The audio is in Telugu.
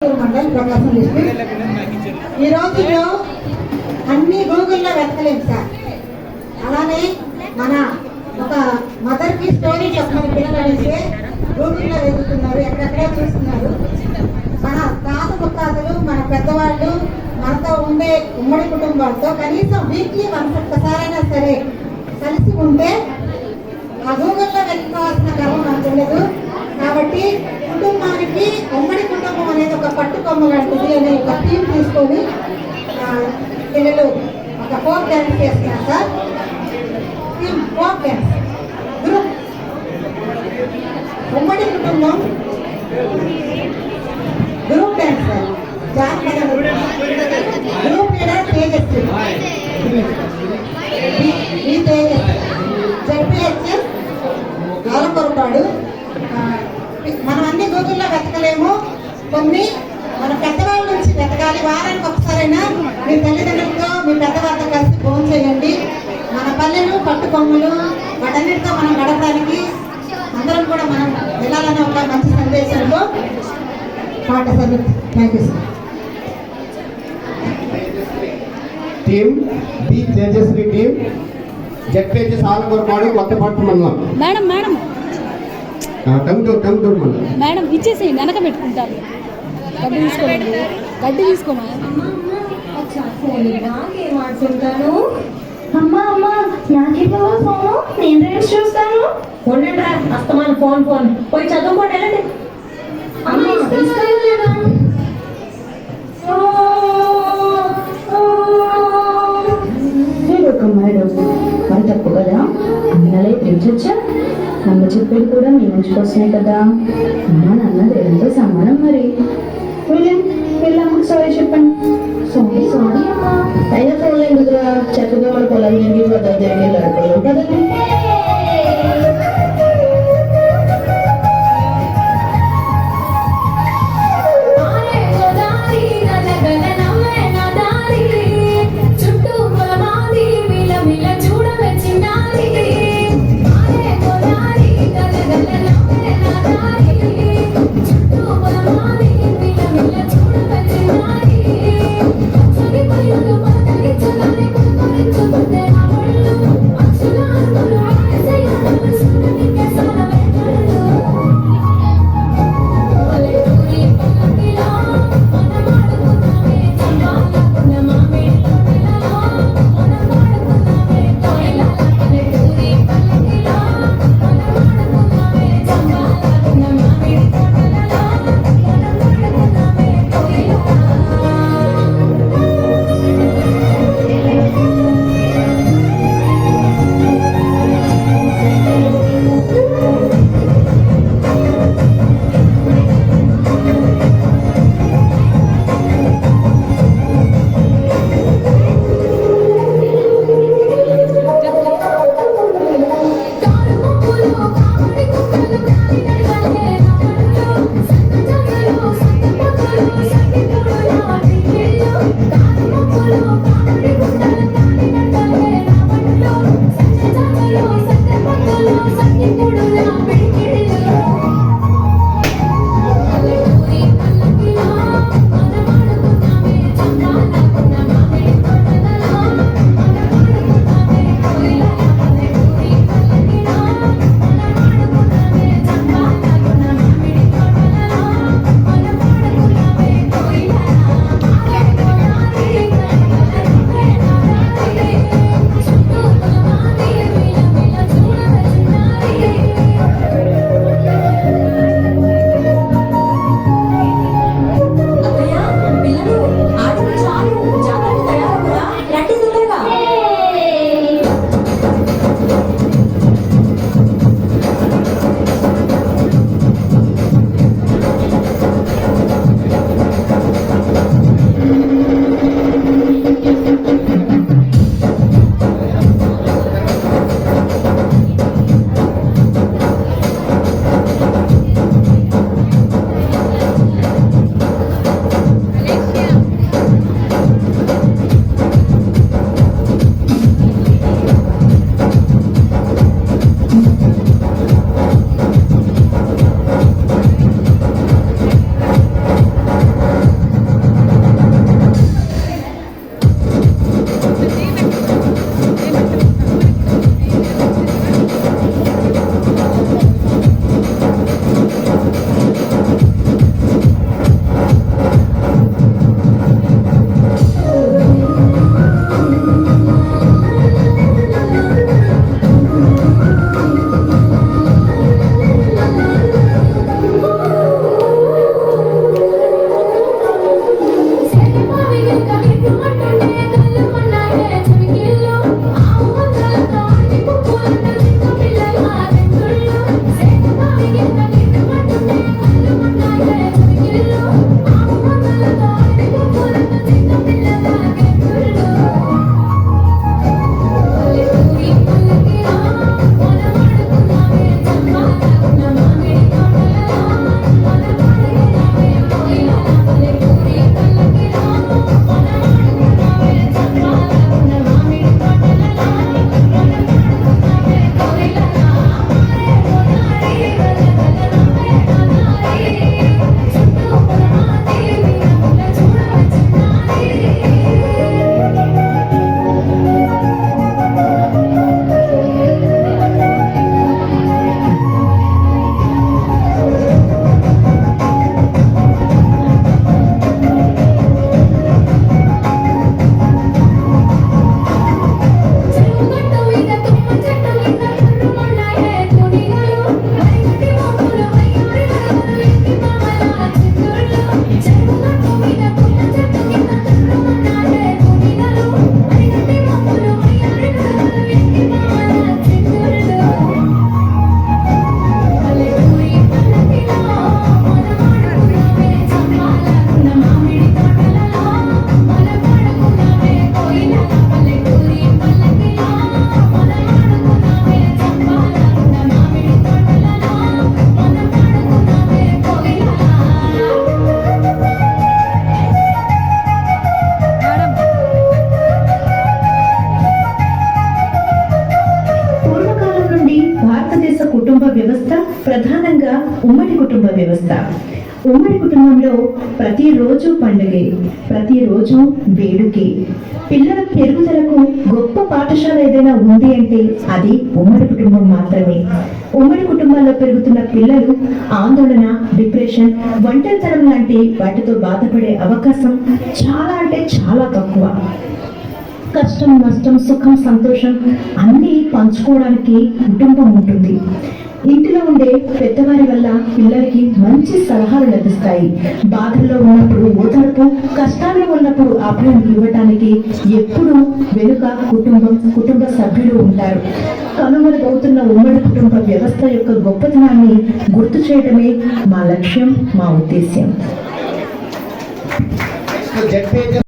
మండల్ ప్రకాశం డిస్ట్రిక్ట్. ఈ రోజుల్లో అన్ని గూగుల్లో వెతకలేము సార్. అలానే మన ఒక మదర్కి స్టోరీ చెప్పమని పిల్లలు అడిగితే గూగుల్లో వెతుకుతున్నారు, ఎక్కడెక్కడే చూస్తున్నారు. మన తాత ముత్తాతలు, మన పెద్దవాళ్ళు, మనతో ఉండే ఉమ్మడి కుటుంబాలతో కనీసం వీక్లీ వన్స్ ఒక్కసారైనా సరే కలిసి ఉంటే ఆ గూగుల్లో వెతుకోవాల్సిన క్రమం మనకు ఉండదు. కాబట్టి కుటుంబానికి ఉమ్మడి కుటుంబం అనేది ఒక పట్టుకొమ్మ లాంటిది అనే ఒక థీమ్ తీసుకొని పిల్లలు ఒక ఫోక్ డ్యాన్స్ చేస్తున్నారు sir. Theme folk dance group ఉమ్మడి కుటుంబం గ్రూప్ డ్యాన్స్ సార్. జాతీయ గ్రూప్ లీడర్ తేజస్వి జడ్పిహెచ్ఎస్ ఆలకొరపాడు. మనం అన్ని గూగుల్లో వెతకలేము, కొన్ని మన పెద్దవాళ్ళ నుంచి వెతకాలి. వారానికి ఒకసారైనా మీ తల్లిదండ్రులతో మీ పెద్దవాళ్ళతో కలిసి ఫోన్ చేయండి. మన పల్లెలు పట్టుకొమ్మలు వాటన్నిటితో మనం గడపడానికి అందరం కూడా మనం వెళ్ళాలనే ఒక మంచి సందేశంలో పాట sir. Thank you sir. Team the Tejaswi team ZPHS Alakorapadu Kothapattu మండలం. మేడం మేడం టంగుటూరు మండలం. మేడం ఇచ్చేసేయండి, వెనక పెట్టుకుంటారు. గడ్డి తీసుకోండి, గడ్డి తీసుకోమా. మాట్లాడుతుంటాను. అమ్మా అమ్మా నాకేమో ఫోను, నేను రీల్స్ చూస్తాను. ఉండండి, అస్తమాను ఫోన్ ఫోన్ పోయి చదువుకోండి, వెళ్ళండి. అమ్మా ఇస్తాను లేదా? ఒక మేడం మరి తప్పు కదా, అన్నలే పెంచొచ్చా? అమ్మ చెప్పేది కూడా మీ మంచికి వస్తున్నాయి కదా. అమ్మ నాన్న దేవుడితో సమానం. మరి వీళ్ళమ్మకి సారీ చెప్పండి. సారీ సారీ అమ్మా. అయినా ఫోన్ ఎందుకురా, చక్కగా మన పొలం తిరిగి పొద్దు తిరిగి గడపలేము కదండి. Thank you. పూర్వకాలం నుండి భారతదేశ కుటుంబ వ్యవస్థ ప్రధానంగా ఉమ్మడి కుటుంబ వ్యవస్థ. ఉమ్మడి కుటుంబంలో ప్రతిరోజు పండుగే, ప్రతిరోజు వేడుకే. పిల్లల పెరుగుదలకు గొప్ప పాఠశాల ఏదైనా ఉంది అంటే అది ఉమ్మడి కుటుంబం మాత్రమే. ఉమ్మడి కుటుంబాల్లో పెరుగుతున్న పిల్లలు ఆందోళన, డిప్రెషన్, ఒంటరితనం లాంటి వాటితో బాధపడే అవకాశం చాలా అంటే చాలా తక్కువ. కష్టం, నష్టం, సుఖం, సంతోషం అన్నీ పంచుకోవడానికి కుటుంబం ఉంటుంది. ఇంటిలో ఉండే పెద్దవారి వల్ల పిల్లలకి మంచి సలహాలు లభిస్తాయి. బాధల్లో ఉన్నప్పుడు ఓదార్పు, కష్టాల్లో ఉన్నప్పుడు అభయం ఇవ్వటానికి ఎప్పుడు వెనుక కుటుంబ సభ్యులు ఉంటారు. కనుమరుగవుతున్న ఉమ్మడి కుటుంబ వ్యవస్థ యొక్క గొప్పతనాన్ని గుర్తు చేయడమే మా లక్ష్యం, మా ఉద్దేశ్యం. Z pages